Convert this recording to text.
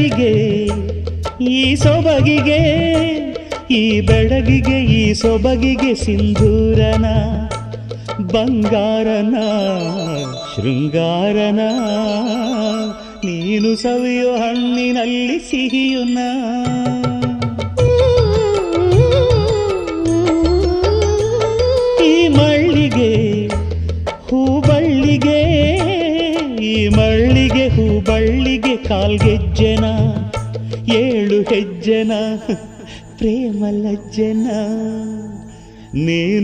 ಬೆಡಗಿಗೆ ಈ ಸೊಬಗಿಗೆ ಈ ಬೆಡಗಿಗೆ ಈ ಸೊಬಗಿಗೆ ಸಿಂಧೂರನ ಬಂಗಾರನ ಶೃಂಗಾರನ ನೀನು ಸವಿಯೋ ಹಣ್ಣಿನಲ್ಲಿ ಸಿಹಿಯುನ ಈ ಮಳ್ಳಿಗೆ ಹೂಬಳ್ಳಿಗೆ ಈ ಮಳ್ಳಿಗೆ ಹೂಬಳ್ಳಿಗೆ ಕಾಲ್ಗೆಜ್ಜೆನ 7 ಹೆಜ್ಜೆನ ಪ್ರೇಮ ಲಜ್ಜೆನ ನೀನು